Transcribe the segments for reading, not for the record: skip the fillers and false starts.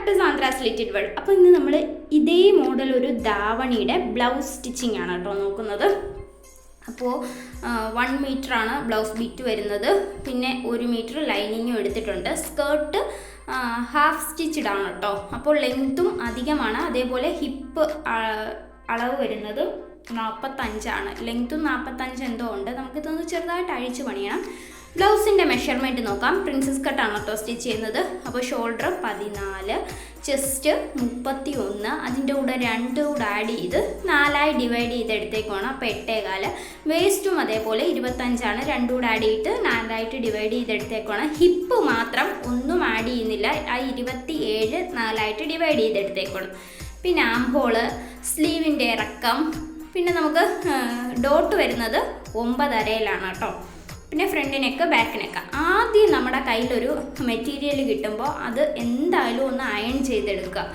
Back to Sandra's little world. അപ്പോൾ ഇന്ന് നമ്മൾ ഇതേ മോഡൽ ഒരു ധാവണിയുടെ ബ്ലൗസ് സ്റ്റിച്ചിങ് ആണ് കേട്ടോ നോക്കുന്നത്. അപ്പോൾ 1 മീറ്ററാണ് ബ്ലൗസ് ബിറ്റ് വരുന്നത്, പിന്നെ 1 മീറ്റർ ലൈനിങ്ങും എടുത്തിട്ടുണ്ട്. സ്കേർട്ട് ഹാഫ് സ്റ്റിച്ച്ഡ് ആണ് കേട്ടോ. അപ്പോൾ ലെങ്ത്തും അധികമാണ്. അതേപോലെ ഹിപ്പ് അളവ് വരുന്നത് 45 ആണ്. ലെങ്ത്തും 45 എന്തോ ഉണ്ട്. നമുക്കിതൊന്ന് ചെറുതായിട്ട് അഴിച്ച് പണിയണം. ബ്ലൗസിൻ്റെ മെഷർമെൻറ്റ് നോക്കാം. പ്രിൻസസ് കട്ടാണ് കേട്ടോ സ്റ്റിച്ച് ചെയ്യുന്നത്. അപ്പോൾ ഷോൾഡർ 14, ചെസ്റ്റ് 31, അതിൻ്റെ കൂടെ 2 കൂടെ ആഡ് ചെയ്ത് 4ആയി ഡിവൈഡ് ചെയ്തെടുത്തേക്കാണ്. അപ്പോൾ 8.25. വേസ്റ്റും അതേപോലെ 25 ആണ്. 2 കൂടെ ആഡ് ചെയ്തിട്ട് 4ആയിട്ട് ഡിവൈഡ് ചെയ്തെടുത്തേക്കാണ്. ഹിപ്പ് മാത്രം ഒന്നും ആഡ് ചെയ്യുന്നില്ല. ആ 27 4ആയിട്ട് ഡിവൈഡ് ചെയ്തെടുത്തേക്കാണ്. പിന്നെ ആംഹോള്, സ്ലീവിൻ്റെ ഇറക്കം, പിന്നെ നമുക്ക് ഡോട്ട് വരുന്നത് 9.5 കേട്ടോ. പിന്നെ ഫ്രണ്ട് നെക്ക്, ബാക്ക് നെക്ക്. ആദ്യം നമ്മുടെ കയ്യിലൊരു മെറ്റീരിയൽ കിട്ടുമ്പോൾ അത് എന്തായാലും ഒന്ന് അയൺ ചെയ്തെടുക്കുക.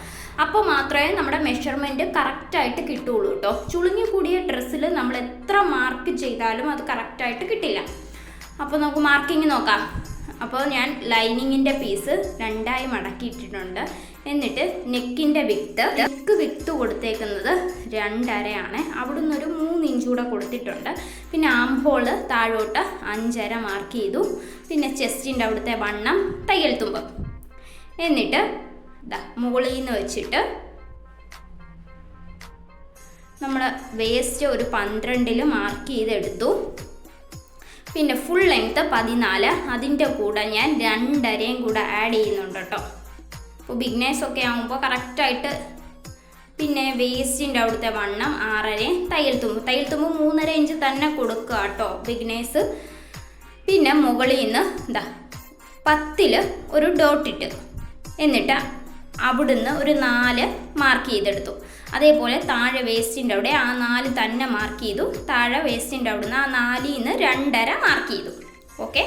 അപ്പോൾ മാത്രമേ നമ്മുടെ മെഷർമെൻറ്റ് കറക്റ്റായിട്ട് കിട്ടുള്ളൂ കേട്ടോ. ചുളുങ്ങി കൂടിയ ഡ്രസ്സിൽ നമ്മൾ എത്ര മാർക്ക് ചെയ്താലും അത് കറക്റ്റായിട്ട് കിട്ടില്ല. അപ്പോൾ നമുക്ക് മാർക്കിങ് നോക്കാം. അപ്പോൾ ഞാൻ ലൈനിങ്ങിൻ്റെ പീസ് 2ആയി മടക്കിയിട്ടിട്ടുണ്ട്. എന്നിട്ട് നെക്കിൻ്റെ നെക്ക് വിത്ത് കൊടുത്തേക്കുന്നത് 2.5 ആണ്. അവിടെ നിന്നൊരു 3 ഇഞ്ച് കൂടെ കൊടുത്തിട്ടുണ്ട്. പിന്നെ ആംഹോള് താഴോട്ട് 5.5 മാർക്ക് ചെയ്തു. പിന്നെ ചെസ്റ്റിൻ്റെ അവിടുത്തെ വണ്ണം, തയ്യൽ തുമ്പ്. എന്നിട്ട് മുകളിൽ നിന്ന് വെച്ചിട്ട് നമ്മൾ വേസ്റ്റ് ഒരു 12 മാർക്ക് ചെയ്തെടുത്തു. പിന്നെ ഫുൾ ലെങ്ത്ത് 14, അതിൻ്റെ കൂടെ ഞാൻ 2.5 കൂടെ ആഡ് ചെയ്യുന്നുണ്ട് കേട്ടോ. അപ്പോൾ ബിഗ്നേഴ്സൊക്കെ ആകുമ്പോൾ കറക്റ്റായിട്ട്. പിന്നെ വേസ്റ്റിൻ്റെ അവിടുത്തെ വണ്ണം 6.5, തയ്യൽ തുമ്പ് 3.5 ഇഞ്ച് തന്നെ കൊടുക്കുക കേട്ടോ ബിഗ്നേഴ്സ്. പിന്നെ മുകളിൽ നിന്ന് 10 ഒരു ഡോട്ടിട്ട്, എന്നിട്ട് അവിടുന്ന് ഒരു 4 മാർക്ക് ചെയ്തെടുത്തു. അതേപോലെ താഴെ വേസ്റ്റിൻ്റെ അവിടെ ആ 4 തന്നെ മാർക്ക് ചെയ്തു. താഴെ വേസ്റ്റിൻ്റെ അവിടുന്ന് ആ 4ൽ നിന്ന് 2.5 മാർക്ക് ചെയ്തു. ഓക്കെ,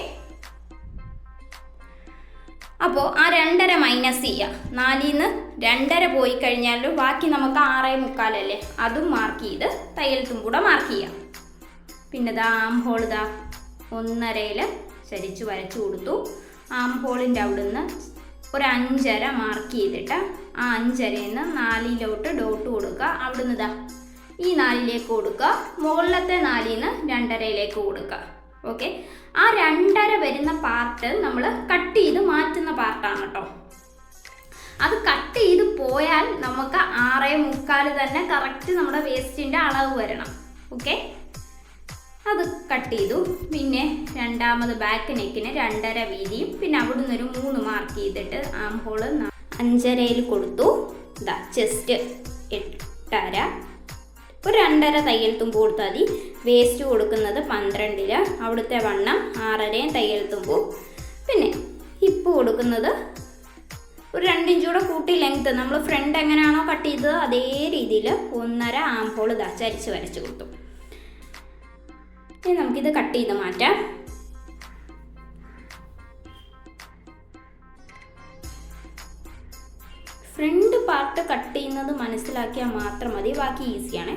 അപ്പോൾ ആ 2.5 മൈനസ് ചെയ്യുക. 4ൽ നിന്ന് 2.5 പോയി കഴിഞ്ഞാൽ ബാക്കി നമുക്ക് 6.25 അല്ലേ, അതും മാർക്ക് ചെയ്ത് തയ്യൽ തുമ്പൂടെ മാർക്ക് ചെയ്യാം. പിന്നെ ആംഹോൾ 1.5 ചരിച്ച് വരച്ചു കൊടുത്തു. ആംഹോളിൻ്റെ അവിടുന്ന് ഒരു 5.5 മാർക്ക് ചെയ്തിട്ട് ആ 5.5ൽ നിന്ന് 4ലോട്ട് ഡോട്ട് കൊടുക്കുക. അവിടുന്ന് ഈ 4ലേക്ക് കൊടുക്കുക. മുകളിലത്തെ 4ൽ നിന്ന് 2.5ലേക്ക് കൊടുക്കുക. ഓക്കെ, ആ 2.5 വരുന്ന പാർട്ട് നമ്മൾ കട്ട് ചെയ്ത് മാറ്റുന്ന പാർട്ടാണ് കേട്ടോ. അത് കട്ട് ചെയ്ത് പോയാൽ നമുക്ക് 6.25 തന്നെ കറക്റ്റ് നമ്മുടെ വേസ്റ്റിൻ്റെ അളവ് വരണം. ഓക്കെ, അത് കട്ട് ചെയ്തു. പിന്നെ രണ്ടാമത് ബാക്ക് നെക്കിന് 2.5 വീതിയും, പിന്നെ അവിടുന്ന് ഒരു 3 മാർക്ക് ചെയ്തിട്ട് ആംഹോള് 5.5 കൊടുത്തു. ചെസ്റ്റ് 8.5, ഒരു 2.5 തയ്യൽ തുമ്പ് കൊടുത്താൽ മതി. വേസ്റ്റ് കൊടുക്കുന്നത് 12, അവിടുത്തെ വണ്ണം 6.5 തയ്യൽ തുമ്പും. പിന്നെ ഹിപ്പ് കൊടുക്കുന്നത് ഒരു 2 ഇഞ്ച് കൂടെ കൂട്ടി ലെങ്ത്ത്. നമ്മൾ ഫ്രണ്ട് എങ്ങനെയാണോ കട്ട് ചെയ്തത് അതേ രീതിയിൽ 1.5 ആംഹോള് ചരിച്ച് വരച്ച് കൊടുത്തു. ഇനി നമുക്കിത് കട്ട് ചെയ്ത് മാറ്റാം. ഫ്രണ്ട് പാർട്ട് കട്ട് ചെയ്യുന്നത് മനസ്സിലാക്കിയാൽ മാത്രം മതി, ബാക്കി ഈസിയാണ്.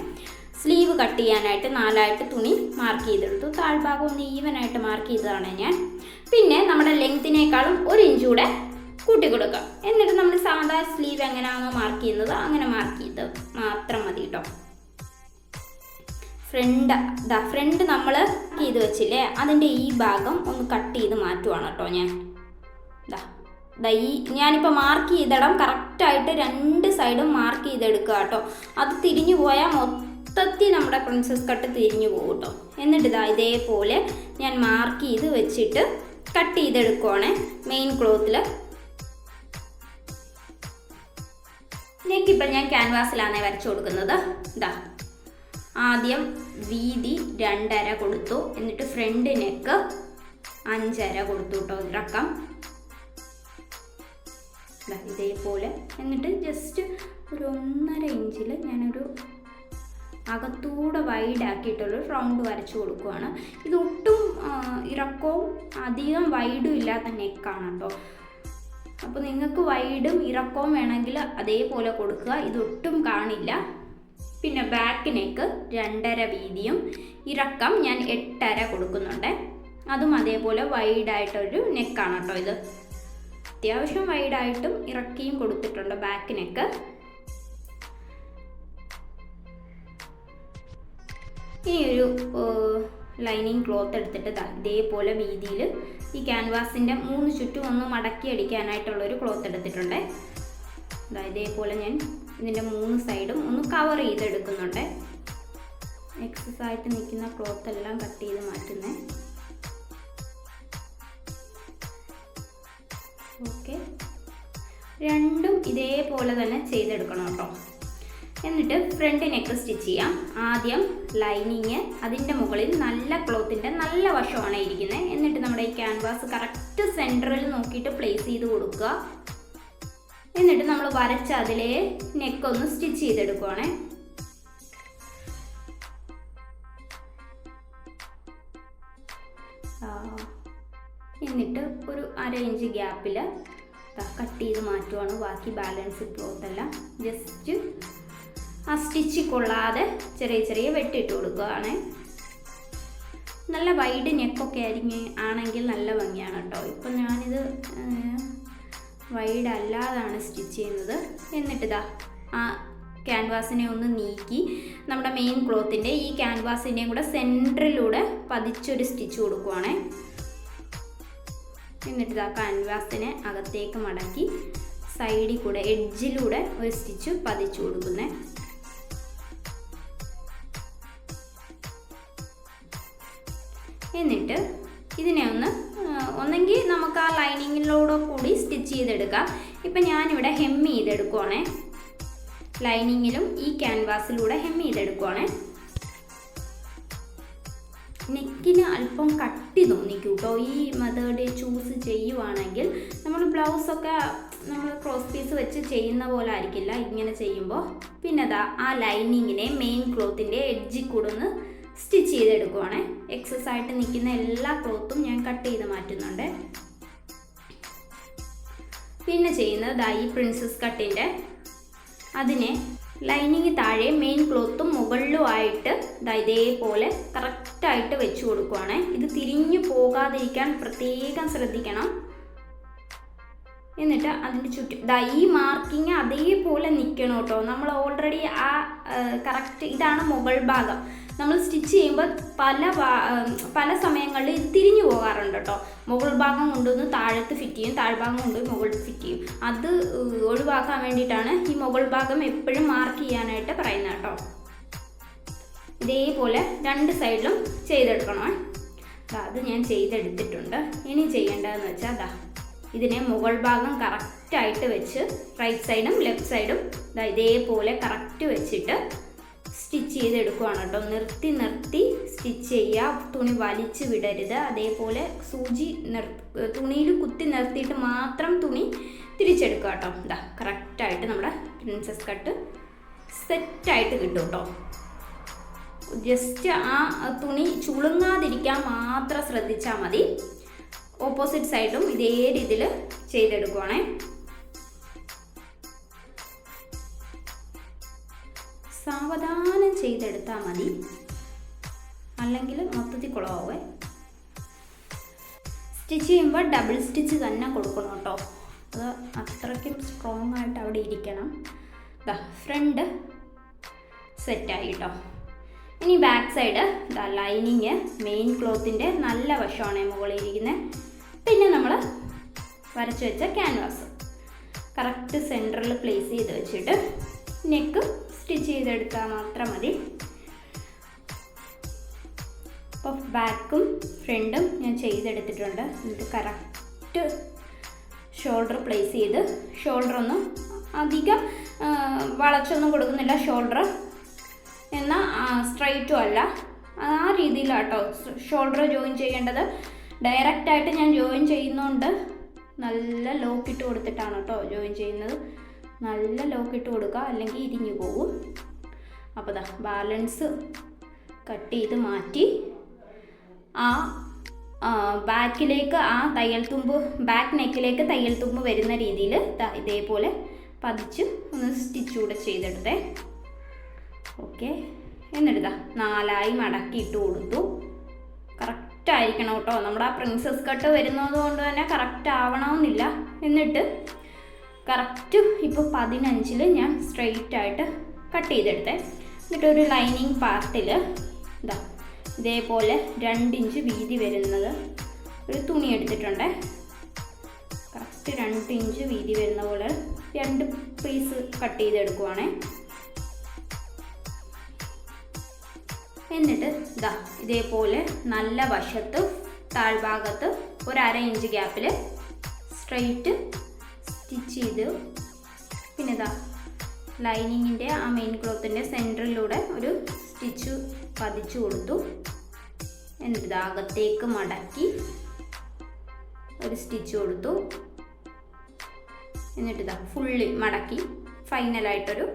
സ്ലീവ് കട്ട് ചെയ്യാനായിട്ട് 4ആയിട്ട് തുണി മാർക്ക് ചെയ്തെടുത്തു. താഴ്ഭാഗം ഒന്ന് ഈവനായിട്ട് മാർക്ക് ചെയ്തതാണ് ഞാൻ. പിന്നെ നമ്മുടെ ലെങ്ത്തിനേക്കാളും 1 ഇഞ്ച് കൂടെ കൂട്ടി കൊടുക്കുക. എന്നിട്ട് നമ്മൾ സാധാ സ്ലീവ് എങ്ങനെയാണോ മാർക്ക് ചെയ്യുന്നത് അങ്ങനെ മാർക്ക് ചെയ്ത് മാത്രം മതി കേട്ടോ. ഫ്രണ്ട് നമ്മൾ ചെയ്ത് വെച്ചില്ലേ, അതിൻ്റെ ഈ ഭാഗം ഒന്ന് കട്ട് ചെയ്ത് മാറ്റുവാണ് കേട്ടോ ഞാൻ. ഞാനിപ്പോൾ മാർക്ക് ചെയ്തിടം കറക്റ്റായിട്ട് 2 സൈഡും മാർക്ക് ചെയ്തെടുക്കുക കേട്ടോ. അത് തിരിഞ്ഞു പോയാൽ മൊത്തത്തിൽ നമ്മുടെ പ്രിൻസസ് കട്ട് തിരിഞ്ഞു പോകും കേട്ടോ. എന്നിട്ട് ഇതേപോലെ ഞാൻ മാർക്ക് ചെയ്ത് വെച്ചിട്ട് കട്ട് ചെയ്തെടുക്കുവാണ് മെയിൻ ക്ലോത്തിൽ. നെക്കിപ്പോൾ ഞാൻ ക്യാൻവാസിലാണ് വരച്ചു കൊടുക്കുന്നത്. ആദ്യം വീതി 2.5 കൊടുത്തു. എന്നിട്ട് ഫ്രണ്ട് നെക്ക് 5.5 കൊടുത്തു കേട്ടോ ഇറക്കം. ഇതേപോലെ. എന്നിട്ട് ജസ്റ്റ് ഒരു 1.5 ഇഞ്ചിൽ ഞാനൊരു അകത്തൂടെ വൈഡാക്കിയിട്ടുള്ളൊരു റൗണ്ട് വരച്ചു കൊടുക്കുകയാണ്. ഇതൊട്ടും ഇറക്കവും അധികം വൈഡും ഇല്ലാത്ത നെക്കാണ് കേട്ടോ. അപ്പോൾ നിങ്ങൾക്ക് വൈഡും ഇറക്കവും വേണമെങ്കിൽ അതേപോലെ കൊടുക്കുക, ഇതൊട്ടും കാണില്ല. പിന്നെ ബാക്ക് നെക്ക് 2.5 വീതിയും ഇറക്കം ഞാൻ 8.5 കൊടുക്കുന്നുണ്ട്. അതും അതേപോലെ വൈഡായിട്ടൊരു നെക്കാണ് കേട്ടോ ഇത്. അത്യാവശ്യം വൈഡായിട്ടും ഇറക്കിയും കൊടുത്തിട്ടുണ്ട് ബാക്ക് നെക്ക്. ഈ ഒരു ലൈനിങ് ക്ലോത്ത് എടുത്തിട്ട് ഇതേപോലെ വീതിയിൽ ഈ ക്യാൻവാസിൻ്റെ 3 ചുറ്റും ഒന്ന് മടക്കി അടിക്കാനായിട്ടുള്ളൊരു ക്ലോത്ത് എടുത്തിട്ടുണ്ട്. ഇതേപോലെ ഞാൻ ഇതിൻ്റെ 3 സൈഡും ഒന്ന് കവർ ചെയ്തെടുക്കുന്നുണ്ട്. എക്സസ് ആയിട്ട് നിൽക്കുന്ന ക്ലോത്ത് എല്ലാം കട്ട് ചെയ്ത് മാറ്റുന്നേ. ഓക്കെ, രണ്ടും ഇതേപോലെ തന്നെ ചെയ്തെടുക്കണം കേട്ടോ. എന്നിട്ട് ഫ്രണ്ട് നെക്ക് സ്റ്റിച്ച് ചെയ്യാം. ആദ്യം ലൈനിങ്, അതിൻ്റെ മുകളിൽ നല്ല ക്ലോത്തിൻ്റെ നല്ല വശമാണ് ഇരിക്കുന്നത്. എന്നിട്ട് നമ്മുടെ ഈ ക്യാൻവാസ് കറക്റ്റ് സെൻറ്ററിൽ നോക്കിയിട്ട് പ്ലേസ് ചെയ്ത് കൊടുക്കുക. എന്നിട്ട് നമ്മൾ വരച്ച അതിലെ നെക്കൊന്ന് സ്റ്റിച്ച് ചെയ്തെടുക്കുവാണേ. എന്നിട്ട് ഒരു 1/2 ഇഞ്ച് ഗ്യാപ്പിൽ കട്ട് ചെയ്ത് മാറ്റുവാണ്. ബാക്കി ബാലൻസ് ക്ലോത്ത് എല്ലാം ജസ്റ്റ് ആ സ്റ്റിച്ച് കൊള്ളാതെ ചെറിയ ചെറിയ വെട്ടിയിട്ട് കൊടുക്കുകയാണ്. നല്ല വൈഡ് നെക്കൊക്കെ ആണെങ്കിൽ നല്ല ഭംഗിയാണ് കേട്ടോ. ഇപ്പം ഞാനിത് വൈഡ് അല്ലാതാണ് സ്റ്റിച്ച് ചെയ്യുന്നത്. എന്നിട്ട് ആ ക്യാൻവാസിനെ ഒന്ന് നീക്കി നമ്മുടെ മെയിൻ ക്ലോത്തിൻ്റെ ഈ ക്യാൻവാസിൻ്റെയും കൂടെ സെൻറ്ററിലൂടെ പതിച്ചൊരു സ്റ്റിച്ച് കൊടുക്കുവാണ്. എന്നിട്ട് ക്യാൻവാസിനെ അകത്തേക്ക് മടക്കി സൈഡിൽ കൂടെ എഡ്ജിലൂടെ ഒരു സ്റ്റിച്ച് പതിച്ചു കൊടുക്കുന്നത്. എന്നിട്ട് ഇതിനെ ഒന്നെങ്കിൽ നമുക്ക് ആ ലൈനിങ്ങിലൂടെ കൂടി സ്റ്റിച്ച് ചെയ്തെടുക്കാം. ഇപ്പം ഞാനിവിടെ hem ചെയ്തെടുക്കുവാണേ. ലൈനിങ്ങിലും ഈ ക്യാൻവാസിലൂടെ hem ചെയ്തെടുക്കുവാണേ. നെക്കിന് അല്പം കട്ടി തോന്നിക്കും കേട്ടോ. ഈ മെത്തേഡ് ചൂസ് ചെയ്യുവാണെങ്കിൽ നമ്മൾ ബ്ലൗസൊക്കെ നമ്മൾ ക്രോസ് പീസ് വെച്ച് ചെയ്യുന്ന പോലെ ആയിരിക്കില്ല ഇങ്ങനെ ചെയ്യുമ്പോൾ. പിന്നെ ആ ലൈനിങ്ങിനെ മെയിൻ ക്ലോത്തിൻ്റെ എഡ്ജിൽ കൂടെ ഒന്ന് സ്റ്റിച്ച് ചെയ്തെടുക്കുവാണേ. എക്സസ് ആയിട്ട് നിൽക്കുന്ന എല്ലാ ക്ലോത്തും ഞാൻ കട്ട് ചെയ്ത് മാറ്റുന്നുണ്ട്. പിന്നെ ചെയ്യുന്നത് ഈ പ്രിൻസസ് കട്ടിൻ്റെ അതിനെ ലൈനിങ് താഴെ മെയിൻ ക്ലോത്തും മുകളിലും ആയിട്ട് ഇതേപോലെ കറക്റ്റായിട്ട് വെച്ച് കൊടുക്കുവാണേ. ഇത് തിരിഞ്ഞു പോകാതിരിക്കാൻ പ്രത്യേകം ശ്രദ്ധിക്കണം. എന്നിട്ട് അതിൻ്റെ ചുറ്റും ഈ മാർക്കിങ് അതേപോലെ നിൽക്കണം കേട്ടോ. നമ്മൾ ഓൾറെഡി ആ കറക്റ്റ് ഇതാണ് മുകൾ ഭാഗം. നമ്മൾ സ്റ്റിച്ച് ചെയ്യുമ്പോൾ പല സമയങ്ങളിൽ ഇത് തിരിഞ്ഞു പോകാറുണ്ട് കേട്ടോ. മുകൾ ഭാഗം കൊണ്ടുവന്ന് താഴത്ത് ഫിറ്റ് ചെയ്യും, താഴ്ഭാഗം കൊണ്ടുപോയി മുകളിൽ ഫിറ്റ് ചെയ്യും. അത് ഒഴിവാക്കാൻ വേണ്ടിയിട്ടാണ് ഈ മുകൾ ഭാഗം എപ്പോഴും മാർക്ക് ചെയ്യാനായിട്ട് പറയുന്നത് കേട്ടോ. ഇതേപോലെ 2 സൈഡിലും ചെയ്തെടുക്കണം. അത് ഞാൻ ചെയ്തെടുത്തിട്ടുണ്ട്. ഇനി ചെയ്യേണ്ടതെന്ന് വെച്ചാൽ ഇതിനെ മുകൾ ഭാഗം കറക്റ്റായിട്ട് വെച്ച് റൈറ്റ് സൈഡും ലെഫ്റ്റ് സൈഡും ഇതേപോലെ കറക്റ്റ് വെച്ചിട്ട് സ്റ്റിച്ച് ചെയ്തെടുക്കുകയാണ് കേട്ടോ. നിർത്തി നിർത്തി സ്റ്റിച്ച് ചെയ്യുക. തുണി വലിച്ച് വിടരുത്. അതേപോലെ സൂചി തുണിയിൽ കുത്തി നിർത്തിയിട്ട് മാത്രം തുണി തിരിച്ചെടുക്കുക കേട്ടോ. കറക്റ്റായിട്ട് നമ്മുടെ പ്രിൻസസ് കട്ട് സെറ്റായിട്ട് കിട്ടും കേട്ടോ. ജസ്റ്റ് ആ തുണി ചുളുങ്ങാതിരിക്കാൻ മാത്രം ശ്രദ്ധിച്ചാൽ മതി. ഓപ്പോസിറ്റ് സൈഡും ഇതേ രീതിയിൽ ചെയ്തെടുക്കുവാണേ. സാവധാനം ചെയ്തെടുത്താൽ മതി, അല്ലെങ്കിൽ മൊത്തത്തിൽ കുളമാവേ. സ്റ്റിച്ച് ചെയ്യുമ്പോൾ ഡബിൾ സ്റ്റിച്ച് തന്നെ കൊടുക്കണം കേട്ടോ. അത് അത്രയ്ക്കും സ്ട്രോങ് ആയിട്ട് അവിടെ ഇരിക്കണം. ഫ്രണ്ട് സെറ്റായി കേട്ടോ. ഇനി ബാക്ക് സൈഡ് ലൈനിങ് മെയിൻ ക്ലോത്തിൻ്റെ നല്ല വശമാണ് മുകളിൽ ഇരിക്കുന്നത്. പിന്നെ നമ്മൾ വരച്ച് വെച്ച ക്യാൻവാസ് കറക്റ്റ് സെൻറ്ററിൽ പ്ലേസ് ചെയ്ത് വെച്ചിട്ട് നെക്ക് സ്റ്റിച്ച് ചെയ്തെടുത്താൽ മാത്രം മതി. അപ്പോൾ ബാക്കും ഫ്രണ്ടും ഞാൻ ചെയ്തെടുത്തിട്ടുണ്ട്. എന്നിട്ട് കറക്റ്റ് ഷോൾഡർ പ്ലേസ് ചെയ്ത്, ഷോൾഡർ ഒന്നും അധികം വളച്ചൊന്നും കൊടുക്കുന്നില്ല. ഷോൾഡർ എന്നാൽ സ്ട്രൈറ്റും അല്ല, ആ രീതിയിലാട്ടോ ഷോൾഡർ ജോയിൻ ചെയ്യേണ്ടത്. ഡയറക്റ്റായിട്ട് ഞാൻ ജോയിൻ ചെയ്യുന്നതുകൊണ്ട് നല്ല ലോക്കിട്ട് കൊടുത്തിട്ടാണ് കേട്ടോ ജോയിൻ ചെയ്യുന്നത്. നല്ല ലോക്കിട്ട് കൊടുക്കുക, അല്ലെങ്കിൽ ഇരിഞ്ഞു പോകും. അപ്പോൾ ബാലൻസ് കട്ട് ചെയ്ത് മാറ്റി ആ ബാക്കിലേക്ക് ആ തയ്യൽ തുമ്പ്, ബാക്ക് നെക്കിലേക്ക് തയ്യൽ തുമ്പ് വരുന്ന രീതിയിൽ ഇതേപോലെ പതിച്ച് ഒന്ന് സ്റ്റിച്ച് കൂടെ ചെയ്തെടുത്തേ. ഓക്കെ, എന്നിട്ട് 4ആയി മടക്കി ഇട്ട് കൊടുത്തു. കറക്റ്റായിരിക്കണം കേട്ടോ. നമ്മുടെ ആ പ്രിൻസസ് കട്ട് വരുന്നത് കൊണ്ട് തന്നെ കറക്റ്റ് ആവണമെന്നില്ല. എന്നിട്ട് കറക്റ്റ് ഇപ്പോൾ 15-ൽ ഞാൻ സ്ട്രെയിറ്റ് ആയിട്ട് കട്ട് ചെയ്തെടുത്തേ. എന്നിട്ട് ഒരു ലൈനിങ് പാർട്ടിൽ ഇതാ ഇതേപോലെ 2 ഇഞ്ച് വീതി വരുന്നത് ഒരു തുണി എടുത്തിട്ടുണ്ട്. കറക്റ്റ് 2 ഇഞ്ച് വീതി വരുന്ന പോലെ 2 പീസ് കട്ട് ചെയ്തെടുക്കുവാണേ. എന്നിട്ട് ഇതാ ഇതേപോലെ നല്ല വശത്ത് താഴ്ഭാഗത്ത് ഒരു 1/2 ഇഞ്ച് ഗ്യാപ്പിൽ സ്ട്രെയിറ്റ് സ്റ്റിച്ച് ചെയ്ത്, പിന്നെ ഇതാ ലൈനിങ്ങിൻ്റെ ആ മെയിൻ ക്ലോത്തിൻ്റെ സെൻറ്ററിലൂടെ ഒരു സ്റ്റിച്ച് പതിച്ചു കൊടുത്തു. എന്നിട്ട് ഇത് അകത്തേക്ക് മടക്കി ഒരു സ്റ്റിച്ച് കൊടുത്തു. എന്നിട്ട് ഇതാ ഫുള്ളി മടക്കി ഫൈനലായിട്ടൊരു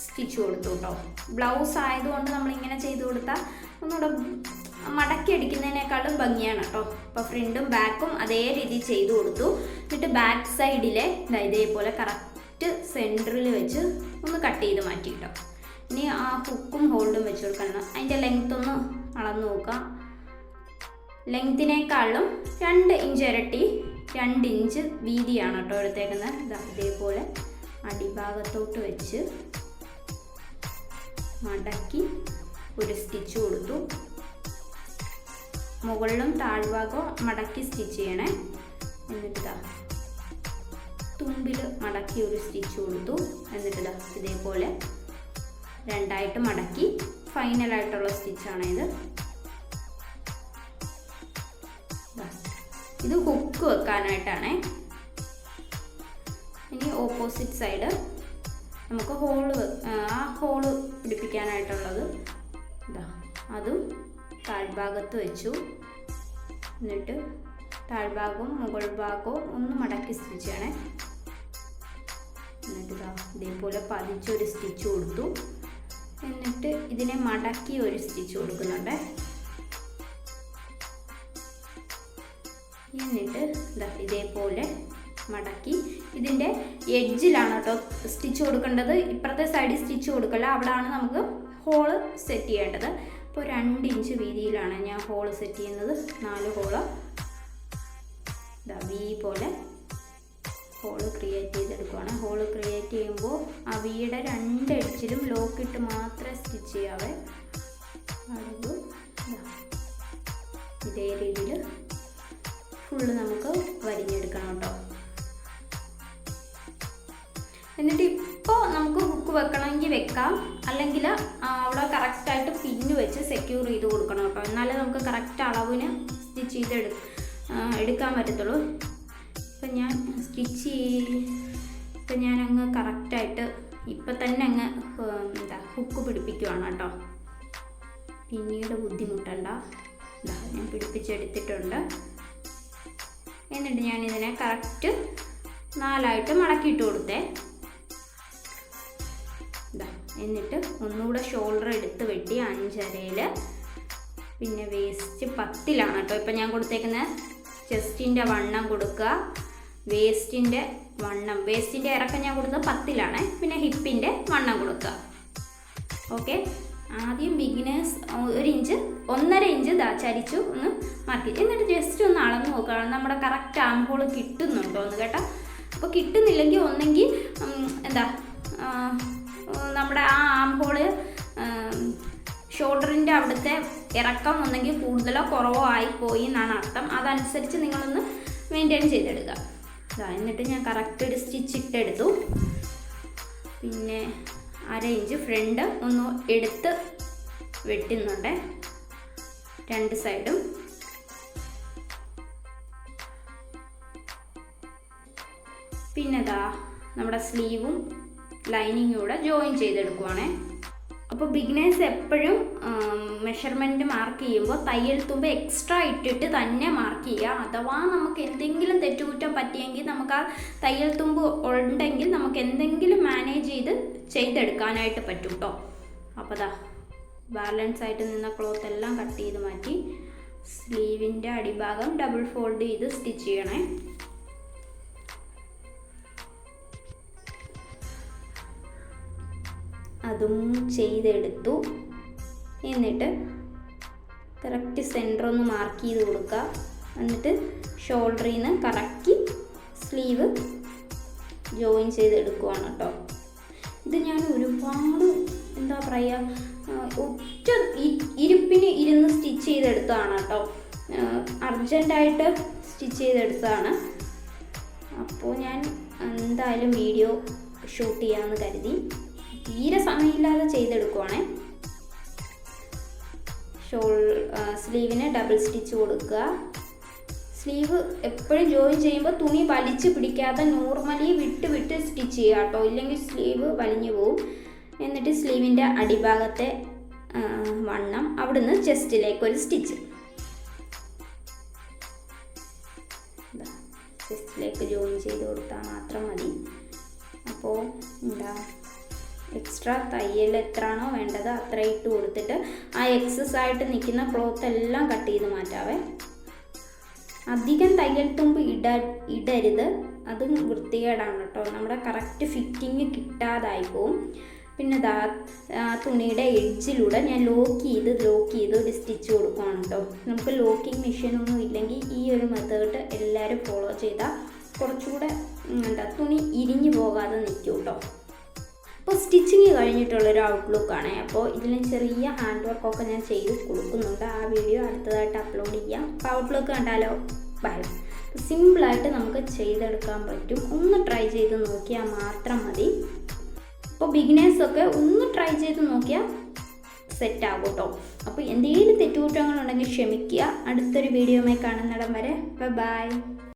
സ്റ്റിച്ച് കൊടുത്തു കേട്ടോ. ബ്ലൗസ് ആയതുകൊണ്ട് നമ്മളിങ്ങനെ ചെയ്ത് കൊടുത്താൽ ഒന്നുകൂടെ മടക്കി അടിക്കുന്നതിനേക്കാളും ഭംഗിയാണ് കേട്ടോ. അപ്പോൾ ഫ്രണ്ടും ബാക്കും അതേ രീതി ചെയ്തു കൊടുത്തു. എന്നിട്ട് ബാക്ക് സൈഡിലെ ഇതേപോലെ കറക്റ്റ് സെൻറ്ററിൽ വെച്ച് ഒന്ന് കട്ട് ചെയ്ത് മാറ്റി കേട്ടോ. ഇനി ആ ഹുക്കും ഹോൾഡും വെച്ച് കൊടുക്കണം. അതിൻ്റെ ലെങ്ത് ഒന്ന് അളന്ന് നോക്കാം. ലെങ്തിനേക്കാളും 2 ഇഞ്ച് ഇരട്ടി 2 ഇഞ്ച് വീതിയാണ് കേട്ടോ എടുത്തേക്കുന്നത്. ഇതേപോലെ അടിഭാഗത്തോട്ട് വെച്ച് മടക്കി ഒരു സ്റ്റിച്ച് കൊടുത്തു. മുകളിലും താഴ്ഭാഗവും മടക്കി സ്റ്റിച്ച് ചെയ്യണേ. എന്നിട്ട് തുമ്പിൽ മടക്കി ഒരു സ്റ്റിച്ച് കൊടുത്തു. എന്നിട്ട് ഇതേപോലെ 2ആയിട്ട് മടക്കി ഫൈനലായിട്ടുള്ള സ്റ്റിച്ചാണ് ഇത് ഹുക്ക് വെക്കാനായിട്ടാണേ. ഇനി ഓപ്പോസിറ്റ് സൈഡ് നമുക്ക് ആ ഹോള് പിടിപ്പിക്കാനായിട്ടുള്ളത് അതും താഴ്ഭാഗത്ത് വെച്ചു. എന്നിട്ട് താഴ്ഭാഗവും മുകൾ ഭാഗവും ഒന്ന് മടക്കി സ്റ്റിച്ച് ചെയ്യണേ. എന്നിട്ട് ഇതേപോലെ പതിച്ചൊരു സ്റ്റിച്ച് കൊടുത്തു. എന്നിട്ട് ഇതിനെ മടക്കി ഒരു സ്റ്റിച്ച് കൊടുക്കുന്നുണ്ട്. എന്നിട്ട് ഇതേപോലെ മടക്കി ഇതിൻ്റെ എഡ്ജിലാണ് കേട്ടോ സ്റ്റിച്ച് കൊടുക്കേണ്ടത്. ഇപ്പുറത്തെ സൈഡിൽ സ്റ്റിച്ച് കൊടുക്കല്ല, അവിടെയാണ് നമുക്ക് ഹോള് സെറ്റ് ചെയ്യേണ്ടത്. ഇപ്പോൾ 2 ഇഞ്ച് വീതിയിലാണ് ഞാൻ ഹോള് സെറ്റ് ചെയ്യുന്നത്. 4 ഹോള് വി പോലെ ഹോള് ക്രിയേറ്റ് ചെയ്തെടുക്കുവാണ്. ഹോള് ക്രിയേറ്റ് ചെയ്യുമ്പോൾ ആ വിയുടെ 2 എഡ്ജിലും ലോക്കിട്ട് മാത്രമേ സ്റ്റിച്ച് ചെയ്യാവേ. അളവ് ഇതേ രീതിയിൽ ഫുള്ള് നമുക്ക് വരിഞ്ഞെടുക്കണം കേട്ടോ. എന്നിട്ട് ഇപ്പോൾ നമുക്ക് ഹുക്ക് വെക്കണമെങ്കിൽ വെക്കാം, അല്ലെങ്കിൽ അവിടെ കറക്റ്റായിട്ട് പിന്ന് വെച്ച് സെക്യൂർ ചെയ്ത് കൊടുക്കണം കേട്ടോ. എന്നാലേ നമുക്ക് കറക്റ്റ് അളവിന് സ്റ്റിച്ച് ചെയ്ത് എടുക്കാൻ പറ്റത്തുള്ളൂ. ഇപ്പം ഞാൻ അങ്ങ് കറക്റ്റായിട്ട് ഇപ്പം തന്നെ അങ്ങ് ഹുക്ക് പിടിപ്പിക്കുവാണ് കേട്ടോ. പിന്നീട് ബുദ്ധിമുട്ടണ്ട. ഞാൻ പിടിപ്പിച്ചെടുത്തിട്ടുണ്ട്. എന്നിട്ട് ഞാനിതിനെ കറക്റ്റ് 4ആയിട്ട് മടക്കിയിട്ട് കൊടുത്തേ. എന്നിട്ട് ഒന്നുകൂടെ ഷോൾഡർ എടുത്ത് വെട്ടി 5/2-ൽ, പിന്നെ വേസ്റ്റ് 10-ലാണ് കേട്ടോ ഇപ്പം ഞാൻ കൊടുത്തേക്കുന്നത്. ചെസ്റ്റിൻ്റെ വണ്ണം കൊടുക്കുക, വേസ്റ്റിൻ്റെ ഇറക്കം ഞാൻ കൊടുത്തത് 10-ലാണ്. പിന്നെ ഹിപ്പിൻ്റെ വണ്ണം കൊടുക്കുക. ഓക്കെ, ആദ്യം ബിഗിനേഴ്സ് 1.5 ഇഞ്ച് ചരിച്ചു ഒന്ന് മാറ്റി. എന്നിട്ട് ജസ്റ്റ് ഒന്ന് അളന്ന് നോക്കുകയാണ് നമ്മുടെ കറക്റ്റ് ആം ഹോൾ കിട്ടുന്നുണ്ടോ എന്ന് കേട്ടോ. അപ്പോൾ കിട്ടുന്നില്ലെങ്കിൽ ഒന്നെങ്കിൽ നമ്മുടെ ആ ആം ഹോള് ഷോൾഡറിൻ്റെ അവിടുത്തെ ഇറക്കം ഒന്നെങ്കിൽ കൂടുതലോ കുറവോ ആയിപ്പോയി എന്നാണ് അർത്ഥം. അതനുസരിച്ച് നിങ്ങളൊന്ന് മെയിൻറ്റെയിൻ ചെയ്തെടുക്കുക. എന്നിട്ട് ഞാൻ കറക്റ്റ് ഒരു സ്റ്റിച്ച് ഇട്ടെടുത്തു. പിന്നെ 1/2 ഇഞ്ച് ഫ്രണ്ട് ഒന്ന് എടുത്ത് വെട്ടുന്നുണ്ട് 2 സൈഡും. പിന്നെ നമ്മുടെ സ്ലീവും ലൈനിങ്ങും കൂടെ ജോയിൻ ചെയ്തെടുക്കുവാണേ. അപ്പോൾ ബിഗിനേഴ്സ് എപ്പോഴും മെഷർമെൻറ്റ് മാർക്ക് ചെയ്യുമ്പോൾ തയ്യൽ തുമ്പ് എക്സ്ട്രാ ഇട്ടിട്ട് തന്നെ മാർക്ക് ചെയ്യുക. അഥവാ നമുക്ക് എന്തെങ്കിലും തെറ്റുകുറ്റം പറ്റിയെങ്കിൽ നമുക്ക് ആ തയ്യൽ തുമ്പ് ഉണ്ടെങ്കിൽ നമുക്ക് എന്തെങ്കിലും മാനേജ് ചെയ്തെടുക്കാനായിട്ട് പറ്റും കേട്ടോ. അപ്പോൾ ബാലൻസ് ആയിട്ട് നിന്ന ക്ലോത്ത് എല്ലാം കട്ട് ചെയ്ത് മാറ്റി സ്ലീവിൻ്റെ അടിഭാഗം ഡബിൾ ഫോൾഡ് ചെയ്ത് സ്റ്റിച്ച് ചെയ്യണേ. അതും ചെയ്തെടുത്തു. എന്നിട്ട് കറക്റ്റ് സെൻറ്റർ ഒന്ന് മാർക്ക് ചെയ്ത് കൊടുക്കുക. എന്നിട്ട് ഷോൾഡറിൽ നിന്ന് കറക്കി സ്ലീവ് ജോയിൻ ചെയ്തെടുക്കുവാണ് കേട്ടോ. ഇത് ഞാൻ ഒരുപാട് എന്താ പറയുക ഒറ്റ ഇരുപ്പിന് ഇരുന്ന് സ്റ്റിച്ച് ചെയ്തെടുത്തതാണ് കേട്ടോ. അർജൻറ്റായിട്ട് സ്റ്റിച്ച് ചെയ്തെടുത്തതാണ്. അപ്പോൾ ഞാൻ എന്തായാലും വീഡിയോ ഷൂട്ട് ചെയ്യാമെന്ന് കരുതി തീരെ സമയമില്ലാതെ ചെയ്തെടുക്കുവാണേ. സ്ലീവിന് ഡബിൾ സ്റ്റിച്ച് കൊടുക്കുക. സ്ലീവ് എപ്പോഴും ജോയിൻ ചെയ്യുമ്പോൾ തുണി വലിച്ച് പിടിക്കാതെ നോർമലി വിട്ട് സ്റ്റിച്ച് ചെയ്യുക കേട്ടോ, ഇല്ലെങ്കിൽ സ്ലീവ് വലിഞ്ഞു പോവും. എന്നിട്ട് സ്ലീവിൻ്റെ അടിഭാഗത്തെ വണ്ണം അവിടുന്ന് ചെസ്റ്റിലേക്ക് ഒരു സ്റ്റിച്ച്, ചെസ്റ്റിലേക്ക് ജോയിൻ ചെയ്ത് കൊടുത്താൽ മാത്രം മതി. അപ്പോൾ എന്താ എക്സ്ട്രാ തയ്യൽ എത്രയാണോ വേണ്ടത് അത്ര ഇട്ട് കൊടുത്തിട്ട് ആ എക്സസ് ആയിട്ട് നിൽക്കുന്ന ക്ലോത്ത് എല്ലാം കട്ട് ചെയ്ത് മാറ്റാവേ. അധികം തയ്യൽ തുമ്പ് ഇടരുത്, അതും വൃത്തികേടാണ് കേട്ടോ. നമ്മുടെ കറക്റ്റ് ഫിറ്റിങ് കിട്ടാതായി പോവും. പിന്നെ തുണിയുടെ എഡ്ജിലൂടെ ഞാൻ ലോക്ക് ചെയ്ത് ഒരു സ്റ്റിച്ച് കൊടുക്കുകയാണ് കേട്ടോ. നമുക്ക് ലോക്കിംഗ് മെഷീനൊന്നും ഇല്ലെങ്കിൽ ഈ ഒരു മെത്തേഡ് എല്ലാവരും ഫോളോ ചെയ്താൽ കുറച്ചുകൂടെ തുണി ഇരിഞ്ഞു പോകാതെ നിൽക്കും കേട്ടോ. അപ്പോൾ സ്റ്റിച്ചിങ് കഴിഞ്ഞിട്ടുള്ളൊരു ഔട്ട്ലുക്കാണ്. അപ്പോൾ ഇതിൽ ചെറിയ ഹാൻഡ് വർക്കൊക്കെ ഞാൻ ചെയ്ത് കൊടുക്കുന്നുണ്ട്. ആ വീഡിയോ അടുത്തതായിട്ട് അപ്ലോഡ് ചെയ്യാം. അപ്പോൾ ഔട്ട്ലുക്ക് കണ്ടാലോ? ബൈ. സിമ്പിളായിട്ട് നമുക്ക് ചെയ്തെടുക്കാൻ പറ്റും. ഒന്ന് ട്രൈ ചെയ്ത് നോക്കിയാൽ മാത്രം മതി. അപ്പോൾ ബിഗിനേഴ്സൊക്കെ ഒന്ന് ട്രൈ ചെയ്ത് നോക്കിയാൽ സെറ്റാകും കേട്ടോ. അപ്പോൾ എന്തെങ്കിലും തെറ്റുകുറ്റങ്ങളുണ്ടെങ്കിൽ ക്ഷമിക്കുക. അടുത്തൊരു വീഡിയോയുമായി കാണുന്നിടം വരെ ബൈ.